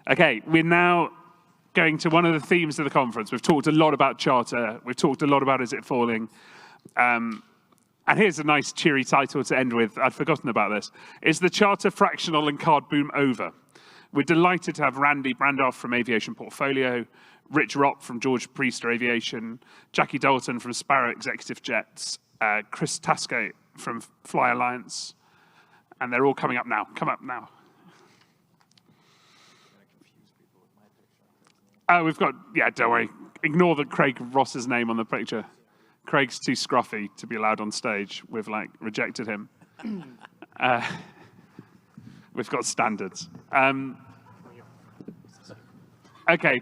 Okay, we're now going to one of the themes of the conference. We've talked a lot about charter. We've talked a lot about is it falling. And here's a nice cheery title to end with. I'd forgotten about this. Is the charter fractional and card boom over? We're delighted to have Randy Brandoff from Aviation Portfolio, Rich Ropp from George Priester Aviation, Jackie Dalton from Sparrow Executive Jets, Chris Tasco from Fly Alliance, and they're all coming up now. Come up now. Oh, we've got, yeah, don't worry. Ignore that Craig Ross's name on the picture. Craig's too scruffy to be allowed on stage. We've, rejected him. We've got standards. Okay.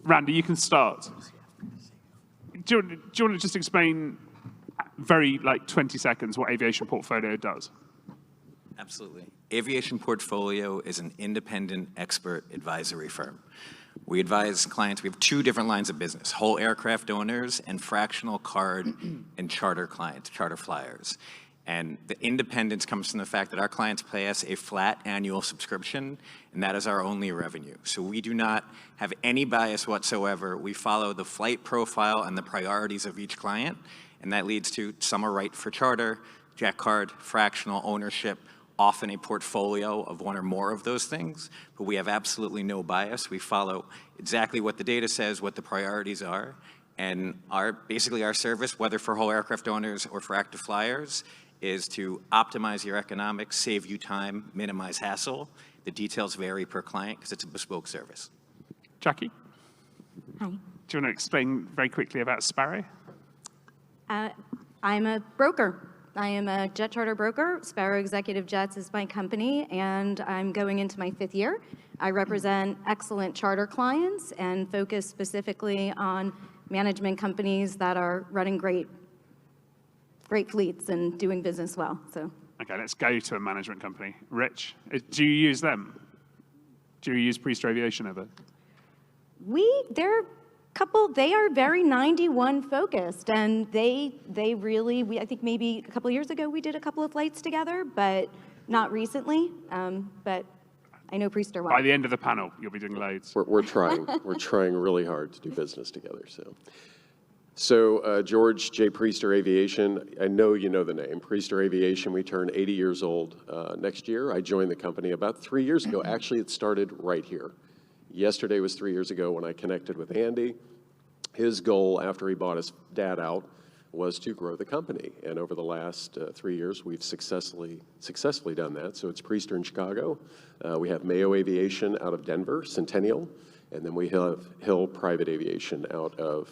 Randy, you can start. Do you want to just explain very, 20 seconds what Aviation Portfolio does? Absolutely. Aviation Portfolio is an independent expert advisory firm. We advise clients. We have two different lines of business: whole aircraft owners and fractional card and charter clients, charter flyers. And the independence comes from the fact that our clients pay us a flat annual subscription, and that is our only revenue. So we do not have any bias whatsoever. We follow the flight profile and the priorities of each client, and that leads to some are right for charter, jet card, fractional ownership, often a portfolio of one or more of those things, but we have absolutely no bias. We follow exactly what the data says, what the priorities are, and basically our service, whether for whole aircraft owners or for active flyers, is to optimize your economics, save you time, minimize hassle. The details vary per client because it's a bespoke service. Jackie? Hi. Do you want to explain very quickly about Sparrow? I'm a broker. I am a jet charter broker. Sparrow Executive Jets is my company, and I'm going into my 5th year. I represent excellent charter clients and focus specifically on management companies that are running great fleets and doing business well. So. Okay, let's go to a management company. Rich, do you use them? Do you use Priester Aviation ever? They are very 91 focused, and they really, I think maybe a couple of years ago we did a couple of flights together, but not recently. But I know Priester well. By the end of the panel, you'll be doing loads. We're trying. We're trying really hard to do business together. So George J. Priester Aviation, I know you know the name. Priester Aviation, we turn 80 years old next year. I joined the company about 3 years ago. Actually, it started right here. Yesterday was 3 years ago when I connected with Andy. His goal after he bought his dad out was to grow the company. And over the last 3 years, we've successfully done that. So it's Priester in Chicago. We have Mayo Aviation out of Denver, Centennial. And then we have Hill Private Aviation out of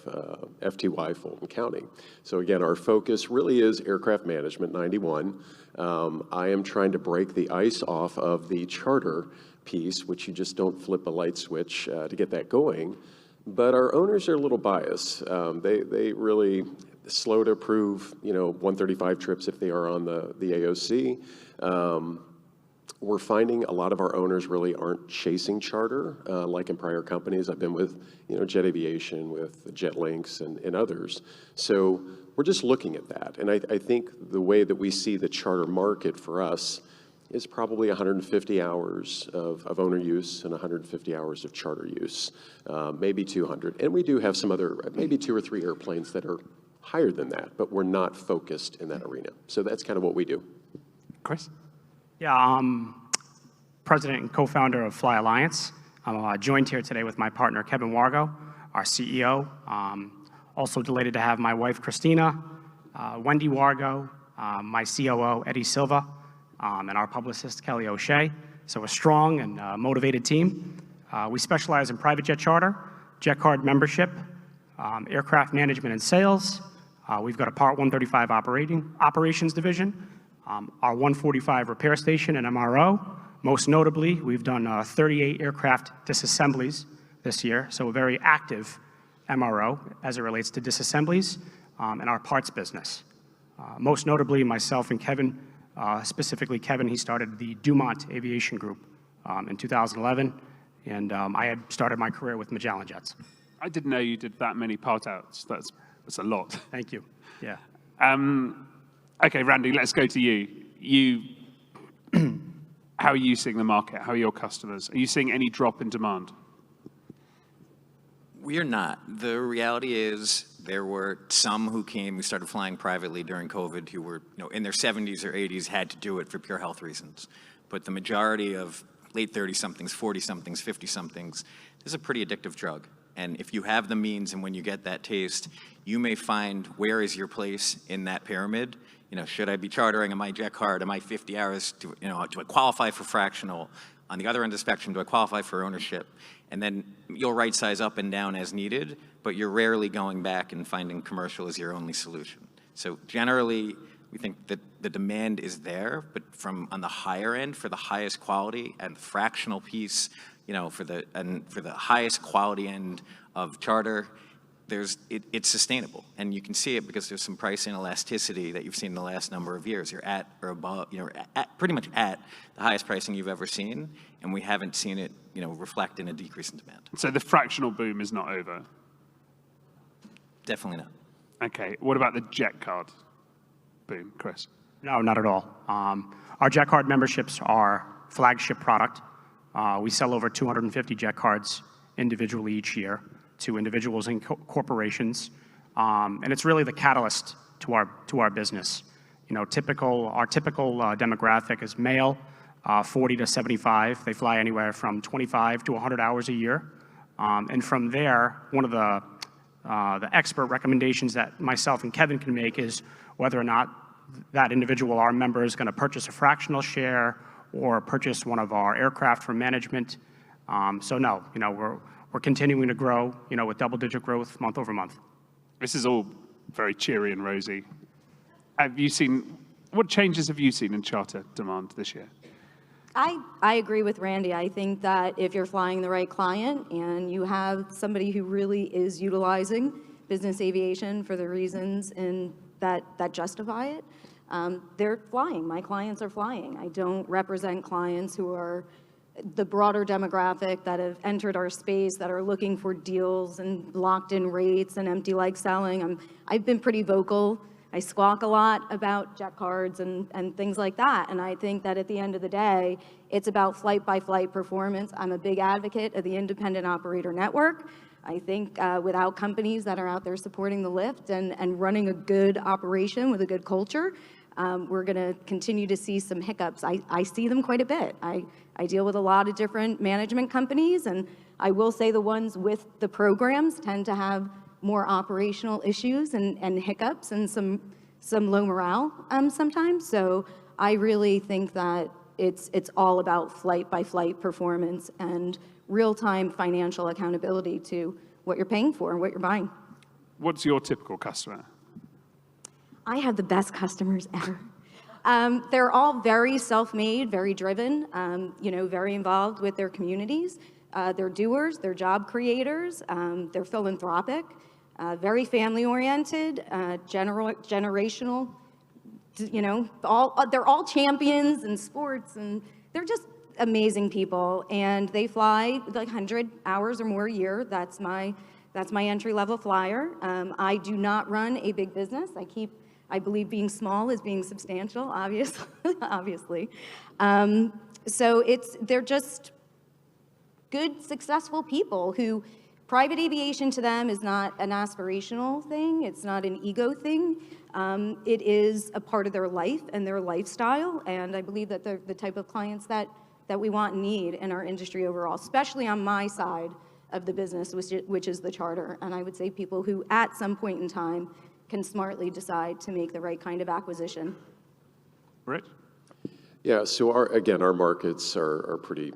FTY, Fulton County. So again, our focus really is aircraft management, 91. I am trying to break the ice off of the charter piece, which you just don't flip a light switch to get that going. But our owners are a little biased. They really slow to approve, 135 trips if they are on the AOC. We're finding a lot of our owners really aren't chasing charter like in prior companies. I've been with, Jet Aviation, with JetLinks and others. So we're just looking at that. And I think the way that we see the charter market for us is probably 150 hours of owner use and 150 hours of charter use, maybe 200. And we do have some other, maybe 2 or 3 airplanes that are higher than that, but we're not focused in that arena. So that's kind of what we do. Chris? Yeah, I'm president and co-founder of Fly Alliance. I'm joined here today with my partner, Kevin Wargo, our CEO. Also delighted to have my wife, Christina, Wendy Wargo, my COO, Eddie Silva, and our publicist, Kelly O'Shea. So a strong and motivated team. We specialize in private jet charter, jet card membership, aircraft management and sales. We've got a Part 135 operations division, our 145 repair station and MRO. Most notably, we've done 38 aircraft disassemblies this year, so a very active MRO as it relates to disassemblies and our parts business. Most notably, myself and Kevin, specifically Kevin, he started the Dumont Aviation Group in 2011, and I had started my career with Magellan Jets. I didn't know you did that many part outs. That's a lot. Thank you. Yeah. Okay, Randy, let's go to you. How are you seeing the market? How are your customers? Are you seeing any drop in demand? We are not. The reality is there were some who started flying privately during COVID who were, in their 70s or 80s, had to do it for pure health reasons. But the majority of late 30-somethings, 40-somethings, 50-somethings, this is a pretty addictive drug. And if you have the means and when you get that taste, you may find where is your place in that pyramid. Should I be chartering? Am I jet card? Am I 50 hours? Do I qualify for fractional? On the other end of the spectrum, do I qualify for ownership? And then you'll right size up and down as needed, but you're rarely going back and finding commercial as your only solution. So generally, we think that the demand is there, but on the higher end, for the highest quality and the fractional piece, for the highest quality end of charter, it's sustainable, and you can see it because there's some price inelasticity that you've seen in the last number of years. You're at or above, pretty much at the highest pricing you've ever seen, and we haven't seen it, reflect in a decrease in demand. So the fractional boom is not over? Definitely not. Okay, what about the jet card boom, Chris? No, not at all. Our jet card memberships are flagship product. We sell over 250 jet cards individually each year to individuals and corporations, and it's really the catalyst to our business. Our typical demographic is male, 40 to 75. They fly anywhere from 25 to 100 hours a year, and from there, one of the expert recommendations that myself and Kevin can make is whether or not that individual, our member, is going to purchase a fractional share or purchase one of our aircraft for management. So no, we're continuing to grow, with double-digit growth month over month. This is all very cheery and rosy. What changes have you seen in charter demand this year? I agree with Randy. I think that if you're flying the right client and you have somebody who really is utilizing business aviation for the reasons that justify it, they're flying. My clients are flying. I don't represent clients who are the broader demographic that have entered our space that are looking for deals and locked-in rates and empty leg selling. I've been pretty vocal. I squawk a lot about jet cards and things like that. And I think that at the end of the day, it's about flight-by-flight performance. I'm a big advocate of the independent operator network. I think without companies that are out there supporting the lift and running a good operation with a good culture, we're going to continue to see some hiccups. I see them quite a bit. I deal with a lot of different management companies, and I will say the ones with the programs tend to have more operational issues and hiccups and some low morale sometimes. So I really think that it's all about flight-by-flight performance and real-time financial accountability to what you're paying for and what you're buying. What's your typical customer? I have the best customers ever. They're all very self-made, very driven, very involved with their communities. They're doers, they're job creators, they're philanthropic, very family-oriented, generational, they're all champions in sports, and they're just amazing people, and they fly like 100 hours or more a year. That's my entry-level flyer. I do not run a big business. I believe being small is being substantial, obviously. So they're just good, successful people who private aviation to them is not an aspirational thing. It's not an ego thing. It is a part of their life and their lifestyle. And I believe that they're the type of clients that we want and need in our industry overall, especially on my side of the business, which is the charter. And I would say people who at some point in time can smartly decide to make the right kind of acquisition. Rich? Yeah, so our markets are pretty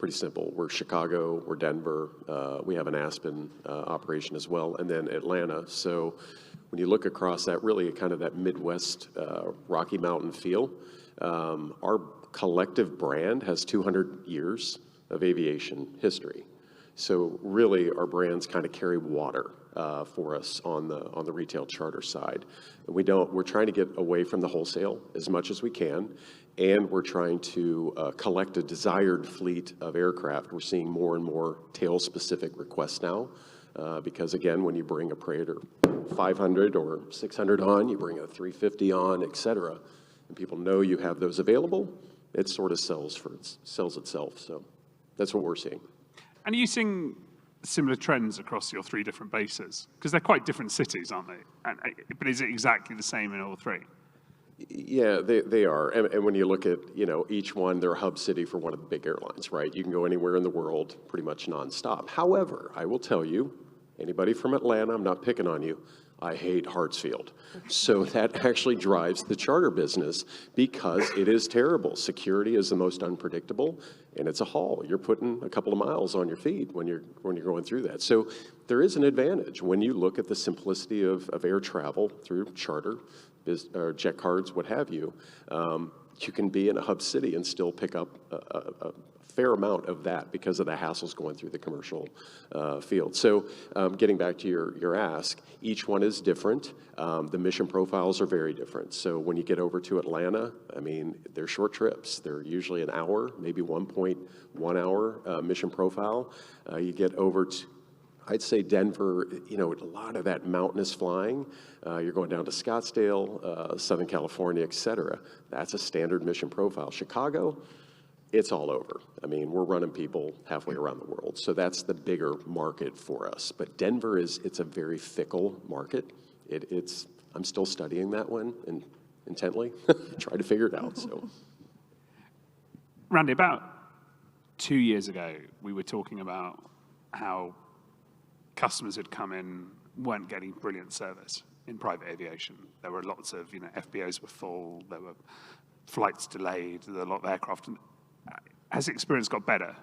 simple. We're Chicago, we're Denver, we have an Aspen operation as well, and then Atlanta. So when you look across that, really kind of that Midwest Rocky Mountain feel, our collective brand has 200 years of aviation history. So really, our brands kind of carry water for us on the retail charter side. We're trying to get away from the wholesale as much as we can, and we're trying to collect a desired fleet of aircraft. We're seeing more and more tail-specific requests now, because again, when you bring a Praetor 500 or 600 on, you bring a 350 on, et cetera, and people know you have those available, it sort of sells itself. So that's what we're seeing. And are you seeing similar trends across your 3 different bases? Because they're quite different cities, aren't they? But is it exactly the same in all 3? Yeah, they are. And when you look at, each one, they're a hub city for one of the big airlines, right? You can go anywhere in the world pretty much nonstop. However, I will tell you, anybody from Atlanta, I'm not picking on you, I hate Hartsfield. So that actually drives the charter business because it is terrible. Security is the most unpredictable, and it's a haul. You're putting a couple of miles on your feet when you're going through that. So there is an advantage when you look at the simplicity of air travel through charter, or jet cards, what have you. You can be in a hub city and still pick up a fair amount of that because of the hassles going through the commercial field. So getting back to your ask, each one is different. The mission profiles are very different. So when you get over to Atlanta, I mean, they're short trips. They're usually an hour, maybe 1.1 hour mission profile. You get over to, I'd say Denver, a lot of that mountainous flying. You're going down to Scottsdale, Southern California, et cetera. That's a standard mission profile. Chicago, it's all over. I mean, we're running people halfway around the world. So that's the bigger market for us. But Denver it's a very fickle market. I'm still studying that one intently, try to figure it out. So, Randy, about 2 years ago, we were talking about how customers who'd come in weren't getting brilliant service in private aviation. There were lots of, FBOs were full, there were flights delayed, there were a lot of aircraft. Has the experience got better?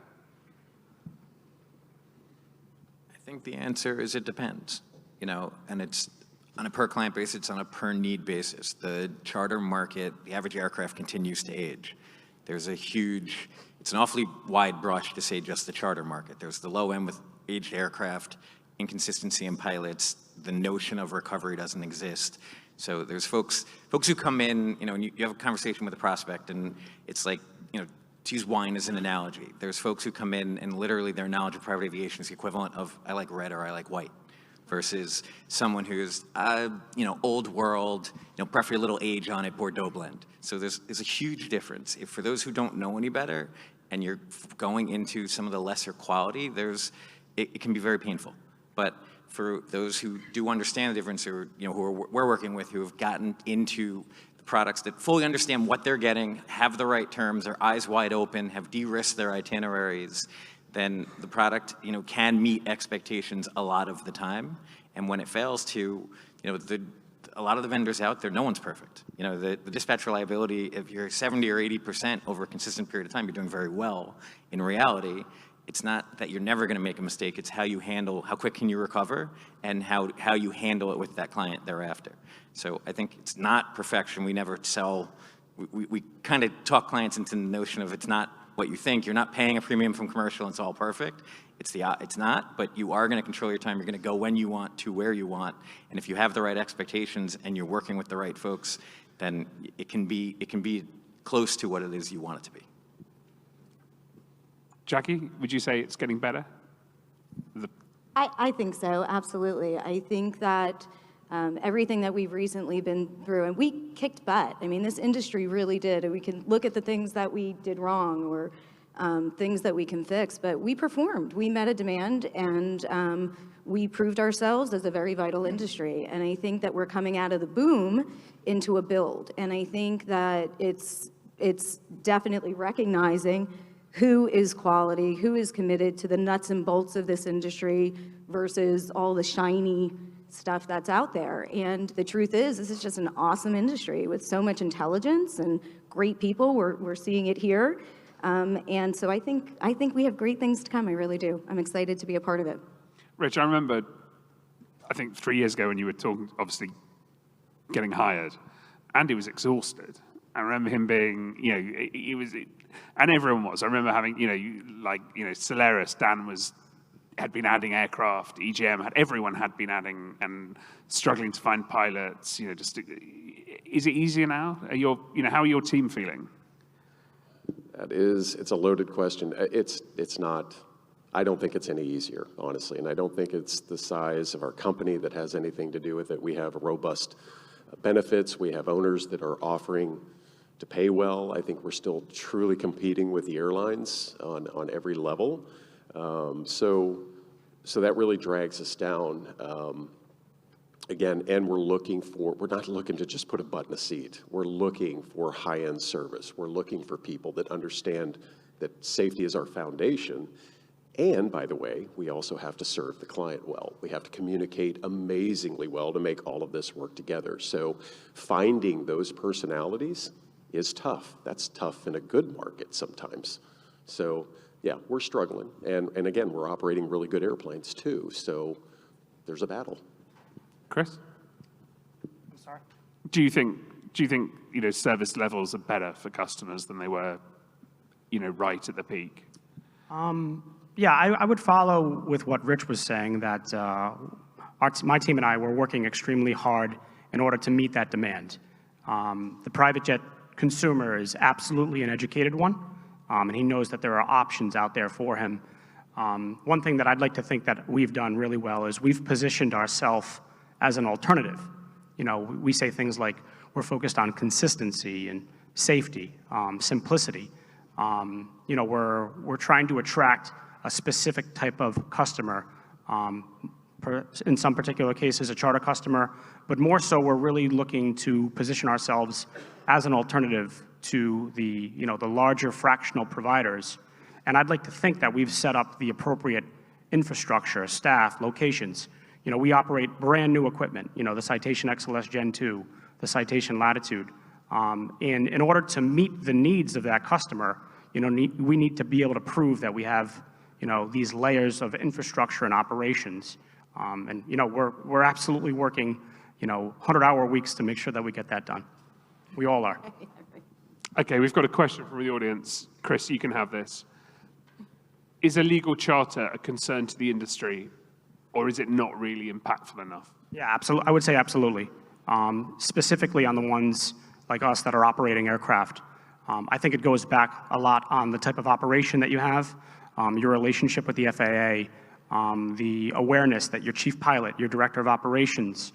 I think the answer is it depends, and it's on a per client basis, it's on a per need basis. The charter market, the average aircraft continues to age. There's it's an awfully wide brush to say just the charter market. There's the low end with aged aircraft, inconsistency in pilots, the notion of recovery doesn't exist. So there's folks who come in, and you have a conversation with a prospect, and it's like, to use wine as an analogy, there's folks who come in and literally their knowledge of private aviation is the equivalent of I like red or I like white, versus someone who's, old world, preferably a little age on it, Bordeaux blend. So there's a huge difference. For those who don't know any better and you're going into some of the lesser quality, it can be very painful. But for those who do understand the difference, or we're working with, who have gotten into the products that fully understand what they're getting, have the right terms, their eyes wide open, have de-risked their itineraries, then the product can meet expectations a lot of the time. And when it fails to, a lot of the vendors out there, no one's perfect. The dispatch reliability, if you're 70 or 80% over a consistent period of time, you're doing very well. In reality, it's not that you're never going to make a mistake. It's how quick can you recover, and how you handle it with that client thereafter. So I think it's not perfection. We never sell. We kind of talk clients into the notion of it's not what you think. You're not paying a premium from commercial and it's all perfect. It's not, but you are going to control your time. You're going to go when you want to where you want. And if you have the right expectations and you're working with the right folks, then it can be close to what it is you want it to be. Jackie, would you say it's getting better? I think so, absolutely. I think that everything that we've recently been through, and we kicked butt. I mean, this industry really did. And we can look at the things that we did wrong or things that we can fix, but we performed. We met a demand, and we proved ourselves as a very vital industry. And I think that we're coming out of the boom into a build. And I think that it's definitely recognizing who is quality, who is committed to the nuts and bolts of this industry versus all the shiny stuff that's out there. And the truth is, this is just an awesome industry with so much intelligence and great people. We're seeing it here. And so I think we have great things to come. I really do. I'm excited to be a part of it. Rich, I remember, I think 3 years ago when you were talking, obviously getting hired, Andy was exhausted. I remember him being, he was, and everyone was. I remember having, Solaris, Dan had been adding aircraft, EGM, everyone had been adding and struggling to find pilots. Is it easier now? How are your team feeling? It's a loaded question. It's not, I don't think it's any easier, honestly, and I don't think it's the size of our company that has anything to do with it. We have robust benefits. We have owners that are offering to pay well. I think we're still truly competing with the airlines on every level. So that really drags us down. Again, and we're not looking to just put a butt in a seat. We're looking for high-end service. We're looking for people that understand that safety is our foundation. And by the way, we also have to serve the client well. We have to communicate amazingly well to make all of this work together. So finding those personalities is tough. That's tough in a good market sometimes. So yeah, we're struggling. And again, we're operating really good airplanes too. So there's a battle. Chris? I'm sorry? Do you think service levels are better for customers than they were right at the peak? Yeah, I would follow with what Rich was saying, that my team and I were working extremely hard in order to meet that demand. The private jet consumer is absolutely an educated one, and he knows that there are options out there for him. One thing that I'd like to think that we've done really well is we've positioned ourselves as an alternative. We say things like we're focused on consistency and safety, simplicity. We're trying to attract a specific type of customer, in some particular cases a charter customer, but more so we're really looking to position ourselves as an alternative to the larger fractional providers. And I'd like to think that we've set up the appropriate infrastructure, staff, locations. We operate brand new equipment, the Citation XLS Gen 2, the Citation Latitude. And in order to meet the needs of that customer, we need to be able to prove that we have, these layers of infrastructure and operations. And we're absolutely working, 100-hour weeks to make sure that we get that done. We all are. Okay, we've got a question from the audience. Chris, you can have this. Is a legal charter a concern to the industry, or is it not really impactful enough? Yeah, absolutely. I would say absolutely. Specifically on the ones like us that are operating aircraft. I think it goes back a lot on the type of operation that you have, your relationship with the FAA, the awareness that your chief pilot, your director of operations,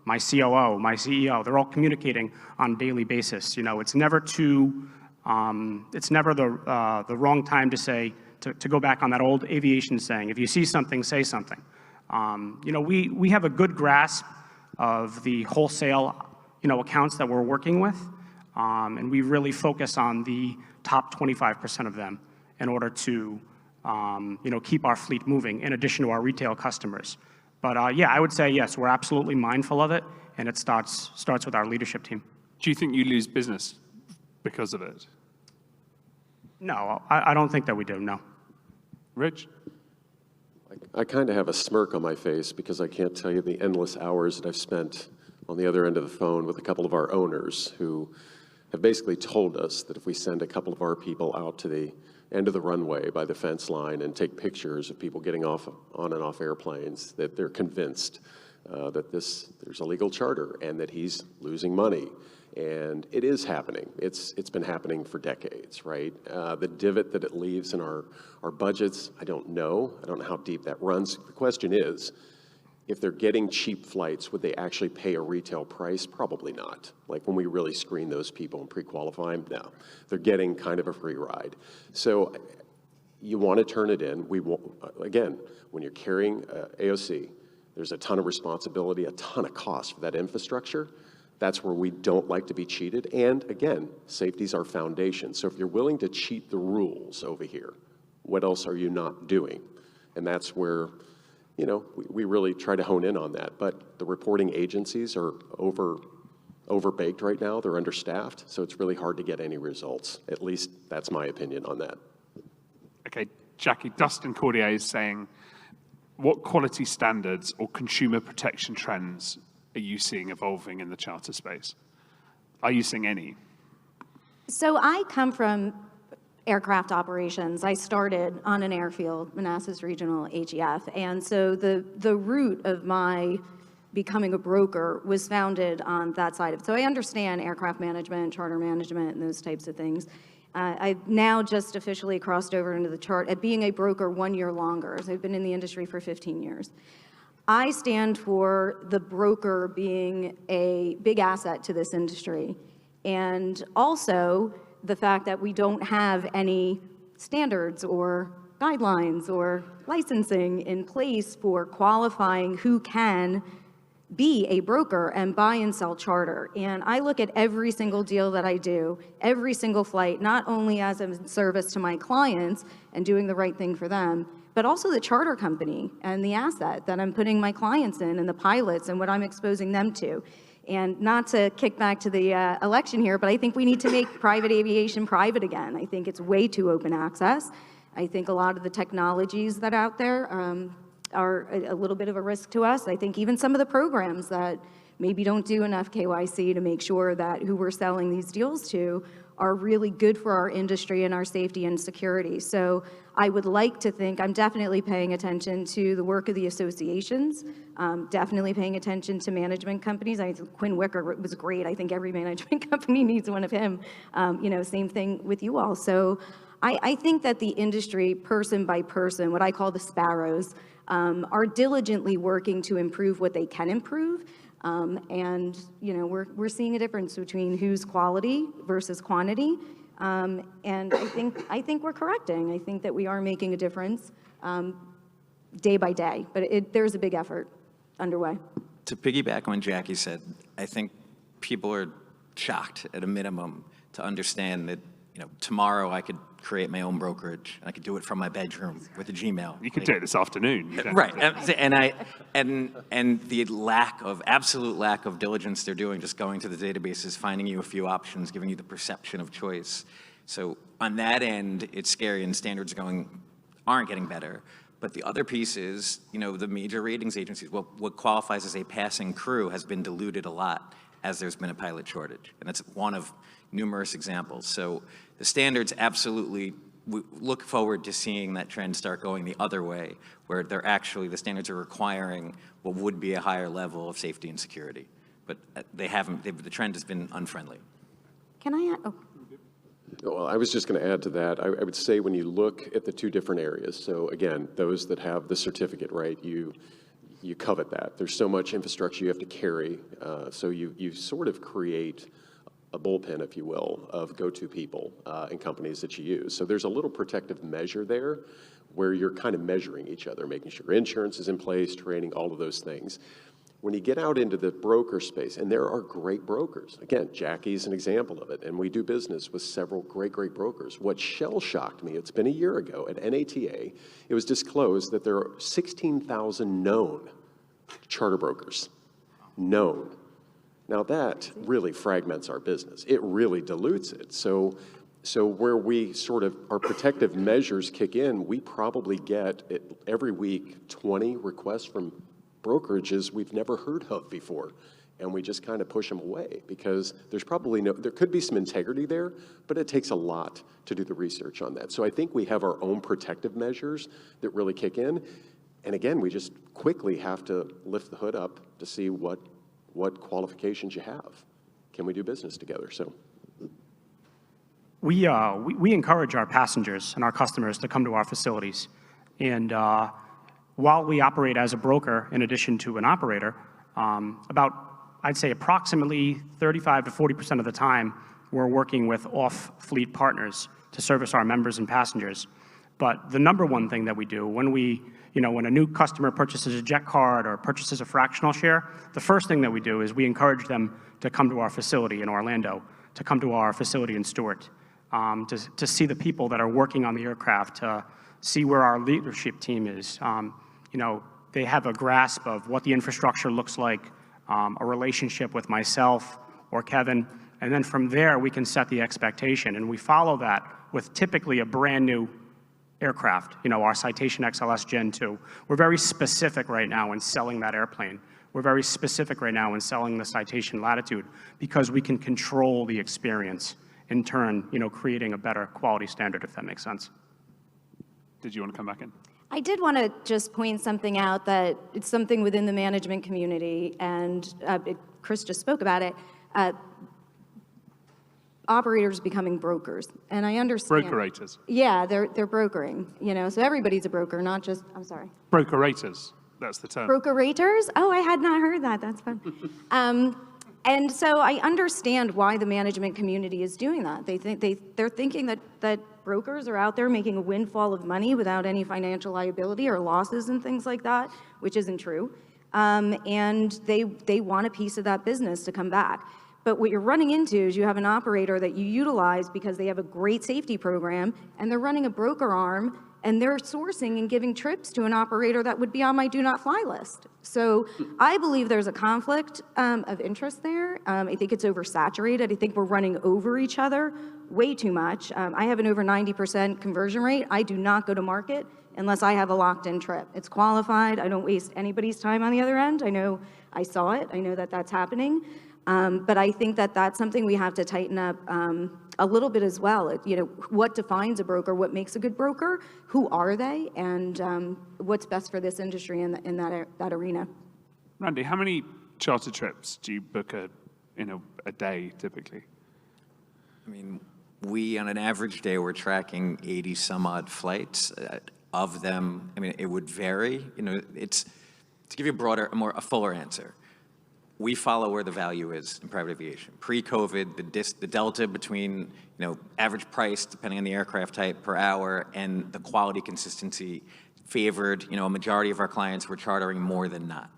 my COO, my CEO, they're all communicating on a daily basis. It's never the wrong time to say, to go back on that old aviation saying, if you see something, say something. We have a good grasp of the wholesale, accounts that we're working with, and we really focus on the top 25% of them in order to, keep our fleet moving in addition to our retail customers. But yeah, I would say yes, we're absolutely mindful of it, and it starts with our leadership team. Do you think you lose business because of it? No, I don't think that we do, no. Rich? I kind of have a smirk on my face because I can't tell you the endless hours that I've spent on the other end of the phone with a couple of our owners who have basically told us that if we send a couple of our people out to the end of the runway by the fence line and take pictures of people getting on and off airplanes, that they're convinced that there's a legal charter and that he's losing money. And it is happening. It's been happening for decades, right? The divot that it leaves in our budgets, I don't know. I don't know how deep that runs. The question is, if they're getting cheap flights, would they actually pay a retail price? Probably not. Like when we really screen those people and pre-qualify them, no. They're getting kind of a free ride. So you want to turn it in. Again, when you're carrying AOC, there's a ton of responsibility, a ton of cost for that infrastructure. That's where we don't like to be cheated. And again, safety's our foundation. So if you're willing to cheat the rules over here, what else are you not doing? And that's where, we really try to hone in on that. But the reporting agencies are overbaked right now. They're understaffed. So it's really hard to get any results. At least that's my opinion on that. Okay, Jackie, Dustin Cordier is saying, what quality standards or consumer protection trends are you seeing evolving in the charter space? Are you seeing any? So I come from aircraft operations. I started on an airfield, Manassas Regional HEF, and so the root of my becoming a broker was founded on that side of it. So I understand aircraft management, charter management, and those types of things. I've now just officially crossed over into the chart at being a broker 1 year longer. So I've been in the industry for 15 years. I stand for the broker being a big asset to this industry And also the fact that we don't have any standards or guidelines or licensing in place for qualifying who can be a broker and buy and sell charter. And I look at every single deal that I do, every single flight, not only as a service to my clients and doing the right thing for them, but also the charter company and the asset that I'm putting my clients in and the pilots and what I'm exposing them to. And not to kick back to the election here, but I think we need to make private aviation private again. I think it's way too open access. I think a lot of the technologies that are out there are a little bit of a risk to us. I think even some of the programs that maybe don't do enough KYC to make sure that who we're selling these deals to are really good for our industry and our safety and security. So I would like to think, I'm definitely paying attention to the work of the associations, definitely paying attention to management companies. I think Quinn Wicker was great. I think every management company needs one of him. Same thing with you all. So I think that the industry, person by person, what I call the sparrows, are diligently working to improve what they can improve. We're seeing a difference between who's quality versus quantity. And I think we're correcting. I think that we are making a difference day by day, but there's a big effort underway. To piggyback on what Jackie said, I think people are shocked at a minimum to understand that tomorrow I could create my own brokerage and I could do it from my bedroom with a Gmail. You could do it this afternoon. Right, and the absolute lack of diligence they're doing, just going to the databases, finding you a few options, giving you the perception of choice. So on that end, it's scary, and standards aren't getting better. But the other piece is, the major ratings agencies, what qualifies as a passing crew has been diluted a lot as there's been a pilot shortage, and that's one of numerous examples. So the standards absolutely, we look forward to seeing that trend start going the other way, where the standards are requiring what would be a higher level of safety and security. But the trend has been unfriendly. Can I add? Oh. Well, I was just going to add to that. I would say when you look at the two different areas, so again, those that have the certificate, right, you covet that. There's so much infrastructure you have to carry, so you sort of create a bullpen, if you will, of go-to people and companies that you use. So there's a little protective measure there where you're kind of measuring each other, making sure insurance is in place, training, all of those things. When you get out into the broker space, and there are great brokers. Again, Jackie's an example of it, and we do business with several great brokers. What shell-shocked me, it's been a year ago, at NATA, it was disclosed that there are 16,000 known charter brokers. Known. Now that really fragments our business. It really dilutes it. So where we sort of, our protective measures kick in, we probably get every week 20 requests from brokerages we've never heard of before, and we just kind of push them away because there's probably there could be some integrity there, but it takes a lot to do the research on that. So I think we have our own protective measures that really kick in, and again, we just quickly have to lift the hood up to see what qualifications you have. Can we do business together? So we encourage our passengers and our customers to come to our facilities, and while we operate as a broker, in addition to an operator, I'd say approximately 35 to 40% of the time, we're working with off-fleet partners to service our members and passengers. But the number one thing that we do when when a new customer purchases a jet card or purchases a fractional share, the first thing that we do is we encourage them to come to our facility in Orlando, to come to our facility in Stewart, to see the people that are working on the aircraft, to see where our leadership team is. They have a grasp of what the infrastructure looks like, a relationship with myself or Kevin, and then from there we can set the expectation, and we follow that with typically a brand new aircraft, our Citation XLS Gen 2. We're very specific right now in selling that airplane. We're very specific right now in selling the Citation Latitude because we can control the experience, in turn, creating a better quality standard, if that makes sense. Did you want to come back in? I did want to just point something out that it's something within the management community, and Chris just spoke about it. Operators becoming brokers, and I understand. Brokerators. Yeah, they're brokering. So everybody's a broker, not just. I'm sorry. Brokerators. That's the term. Brokerators? Oh, I had not heard that. That's fun. And so I understand why the management community is doing that. They're thinking that brokers are out there making a windfall of money without any financial liability or losses and things like that, which isn't true. And they want a piece of that business to come back. But what you're running into is you have an operator that you utilize because they have a great safety program, and they're running a broker arm, and they're sourcing and giving trips to an operator that would be on my do not fly list. So I believe there's a conflict of interest there. I think it's oversaturated. I think we're running over each other way too much. I have an over 90% conversion rate. I do not go to market unless I have a locked-in trip. It's qualified. I don't waste anybody's time on the other end. I know I saw it. I know that that's happening. But I think that that's something we have to tighten up a little bit as well. You know, what defines a broker? What makes a good broker? Who are they? And what's best for this industry in that arena? Randy, how many charter trips do you book in a day typically? I mean, we, on an average day, we're tracking 80 some odd flights. Of them, I mean, it would vary. You know, it's, to give you a fuller answer, we follow where the value is in private aviation. Pre-COVID, the delta between, average price, depending on the aircraft type per hour, and the quality consistency favored, a majority of our clients were chartering more than not.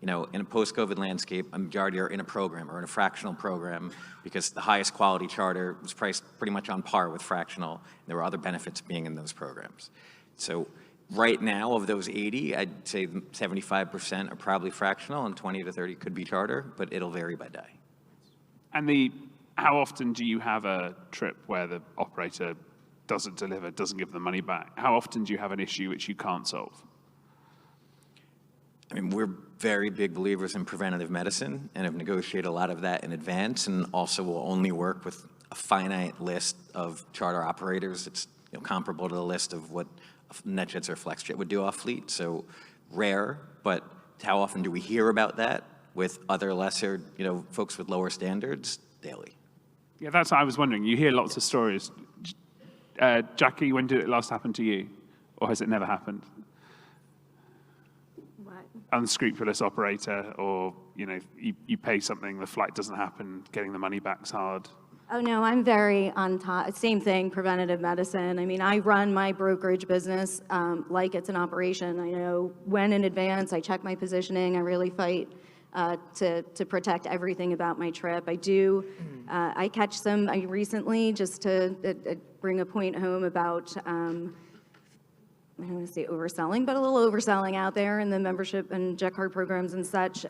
In a post-COVID landscape, a majority are in a program or in a fractional program because the highest quality charter was priced pretty much on par with fractional. There were other benefits being in those programs. So right now, of those 80, I'd say 75% are probably fractional and 20 to 30 could be charter, but it'll vary by day. And how often do you have a trip where the operator doesn't deliver, doesn't give the money back? How often do you have an issue which you can't solve? I mean, we're very big believers in preventative medicine and have negotiated a lot of that in advance, and also will only work with a finite list of charter operators. It's comparable to the list of what NetJets or FlexJet would do off fleet. So rare, but how often do we hear about that with other lesser, folks with lower standards? Daily. Yeah, that's what I was wondering. You hear lots of stories. Jackie, when did it last happen to you? Or has it never happened? What? Unscrupulous operator, or you pay something, the flight doesn't happen, getting the money back's hard. Oh, no, I'm very on top. Same thing, preventative medicine. I mean, I run my brokerage business like it's an operation. I know when in advance, I check my positioning. I really fight to protect everything about my trip. I do. I catch some recently, just to bring a point home about, I don't want to say overselling, but a little overselling out there in the membership and jet card programs and such.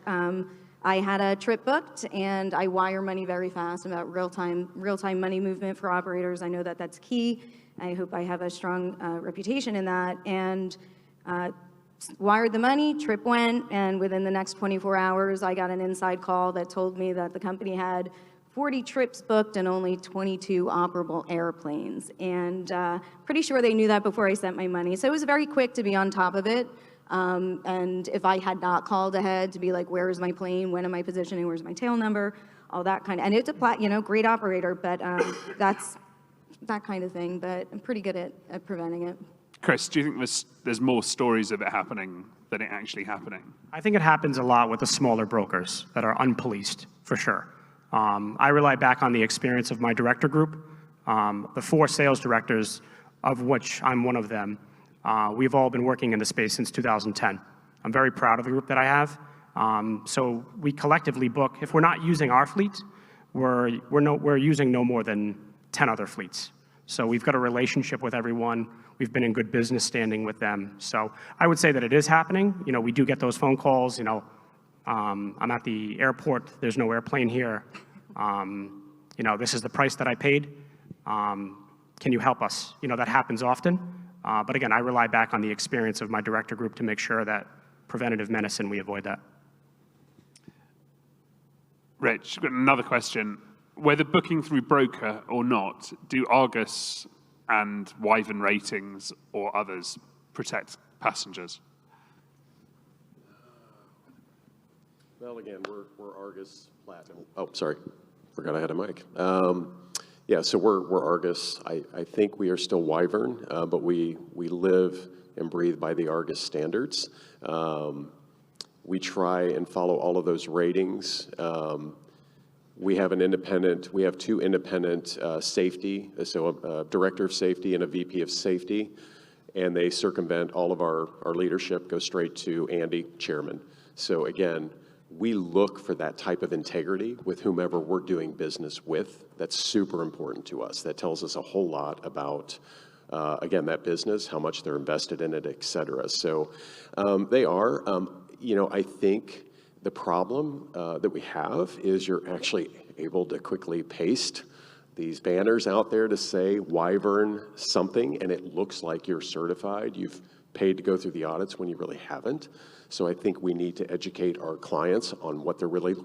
I had a trip booked, and I wire money very fast about real-time money movement for operators. I know that that's key. I hope I have a strong reputation in that. And wired the money, trip went, and within the next 24 hours, I got an inside call that told me that the company had 40 trips booked and only 22 operable airplanes. And pretty sure they knew that before I sent my money. So it was very quick to be on top of it. And if I had not called ahead to be like, where is my plane? When am I positioning? Where's my tail number? All that kind of, and it's a great operator, but that's that kind of thing. But I'm pretty good at preventing it. Chris, do you think there's more stories of it happening than it actually happening? I think it happens a lot with the smaller brokers that are unpoliced, for sure. I rely back on the experience of my director group. The 4 sales directors, of which I'm one of them, we've all been working in the space since 2010. I'm very proud of the group that I have. So we collectively book, if we're not using our fleet, we're using no more than 10 other fleets. So we've got a relationship with everyone. We've been in good business standing with them. So I would say that it is happening. We do get those phone calls. I'm at the airport. There's no airplane here. This is the price that I paid. Can you help us? That happens often. But again, I rely back on the experience of my director group to make sure that preventative medicine, we avoid that. Rich, got another question. Whether booking through broker or not, do Argus and Wyvern Ratings or others protect passengers? Well, again, we're Argus Platinum. Oh, sorry, forgot I had a mic. Yeah, so we're Argus. I think we are still Wyvern, but we live and breathe by the Argus standards. We try and follow all of those ratings. We have two independent safety, so a director of safety and a VP of safety, and they circumvent all of our leadership, go straight to Andy, chairman. So again, we look for that type of integrity with whomever we're doing business with. That's super important to us. That tells us a whole lot about, again, that business, how much they're invested in it, et cetera. So they are, I think the problem that we have is you're actually able to quickly paste these banners out there to say Wyvern something, and it looks like you're certified. You've paid to go through the audits when you really haven't. So I think we need to educate our clients on what they're really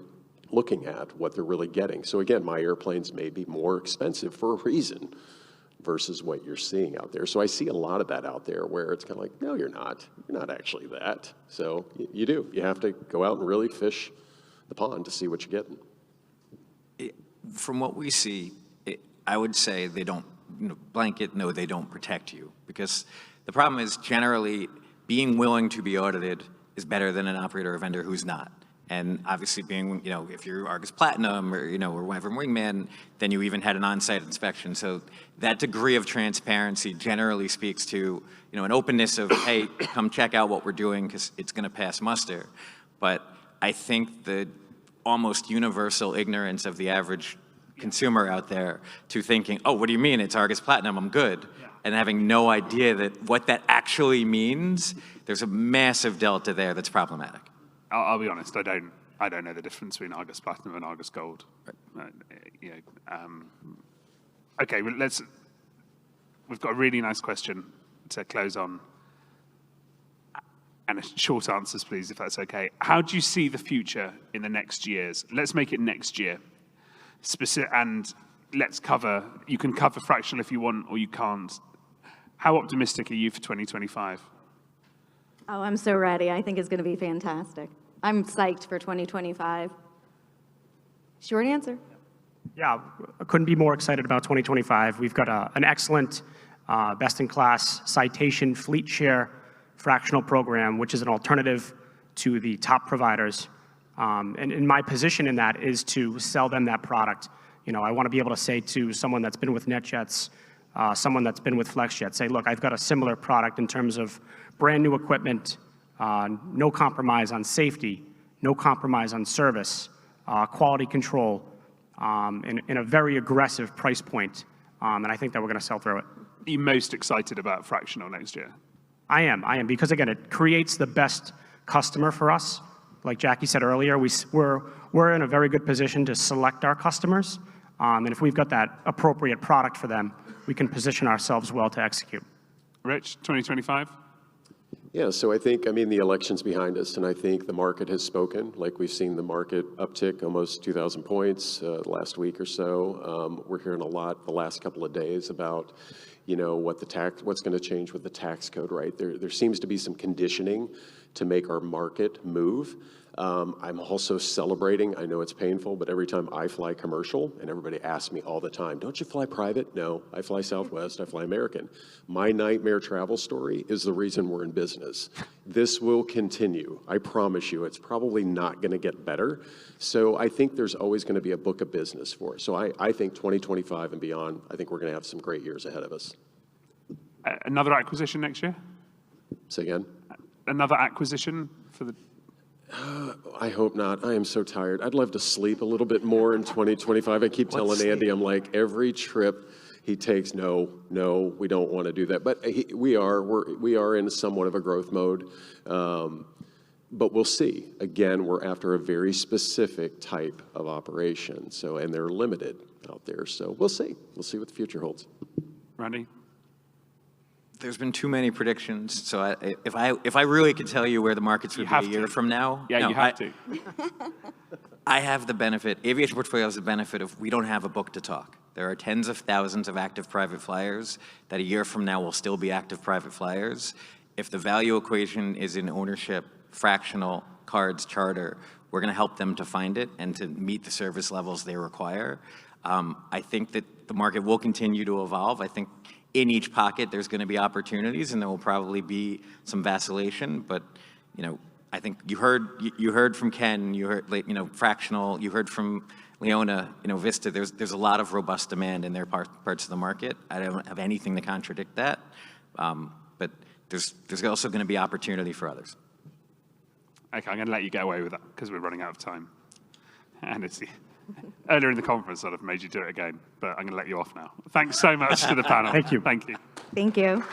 looking at, what they're really getting. So again, my airplanes may be more expensive for a reason versus what you're seeing out there. So I see a lot of that out there where it's kind of like, no, you're not. You're not actually that. So you do. You have to go out and really fish the pond to see what you're getting. From what we see, I would say they don't, blanket, no, they don't protect you. Because the problem is generally being willing to be audited is better than an operator or vendor who's not. And obviously being, if you're Argus Platinum or Wyvern Wingman, then you even had an on-site inspection. So that degree of transparency generally speaks to, an openness of, hey, come check out what we're doing because it's going to pass muster. But I think the almost universal ignorance of the average consumer out there to thinking, oh, what do you mean? It's Argus Platinum, I'm good. Yeah. And having no idea that what that actually means, there's a massive delta there that's problematic. I'll be honest, I don't know the difference between Argus Platinum and Argus Gold. Right. Okay, well, we've got a really nice question to close on. And short answers, please, if that's okay. How do you see the future in the next years? Let's make it next year. And you can cover fractional if you want or you can't. How optimistic are you for 2025? Oh, I'm so ready. I think it's going to be fantastic. I'm psyched for 2025. Short answer. Yeah, I couldn't be more excited about 2025. We've got an excellent best-in-class citation fleet share fractional program, which is an alternative to the top providers. And my position in that is to sell them that product. I want to be able to say to someone that's been with NetJets, someone that's been with FlexJet, say, look, I've got a similar product in terms of brand new equipment, no compromise on safety, no compromise on service, quality control, in a very aggressive price point. And I think that we're going to sell through it. Are you most excited about fractional next year? I am, because again, it creates the best customer for us. Like Jackie said earlier, we're in a very good position to select our customers. And if we've got that appropriate product for them, we can position ourselves well to execute. Rich, 2025? Yeah, so I think, the election's behind us, and I think the market has spoken. Like we've seen the market uptick almost 2,000 points last week or so. We're hearing a lot the last couple of days about, what's going to change with the tax code, right? There seems to be some conditioning to make our market move. I'm also celebrating, I know it's painful, but every time I fly commercial, and everybody asks me all the time, don't you fly private? No, I fly Southwest, I fly American. My nightmare travel story is the reason we're in business. This will continue, I promise you. It's probably not gonna get better. So I think there's always gonna be a book of business for us. So I think 2025 and beyond, I think we're gonna have some great years ahead of us. Another acquisition next year? Say again? Another acquisition for the... I hope not. I am so tired. I'd love to sleep a little bit more in 2025. I keep telling Andy, I'm like, every trip he takes, no, we don't want to do that. But we are in somewhat of a growth mode. But we'll see. Again, we're after a very specific type of operation. And they're limited out there. So we'll see. We'll see what the future holds. Randy? There's been too many predictions, so if I really could tell you where the markets would be a year from now, yeah, no, you have to. I have the benefit. Aviation portfolio has the benefit of we don't have a book to talk. There are tens of thousands of active private flyers that a year from now will still be active private flyers. If the value equation is in ownership, fractional, cards, charter, we're going to help them to find it and to meet the service levels they require. I think that the market will continue to evolve. I think in each pocket, there's going to be opportunities, and there will probably be some vacillation. But, I think you heard from Ken, you heard, fractional. You heard from Leona, Vista, there's a lot of robust demand in their parts of the market. I don't have anything to contradict that, but there's also going to be opportunity for others. Okay, I'm going to let you get away with that because we're running out of time. And it's earlier in the conference I'd have made you do it again, but I'm going to let you off now. Thanks so much to the panel. Thank you. Thank you. Thank you.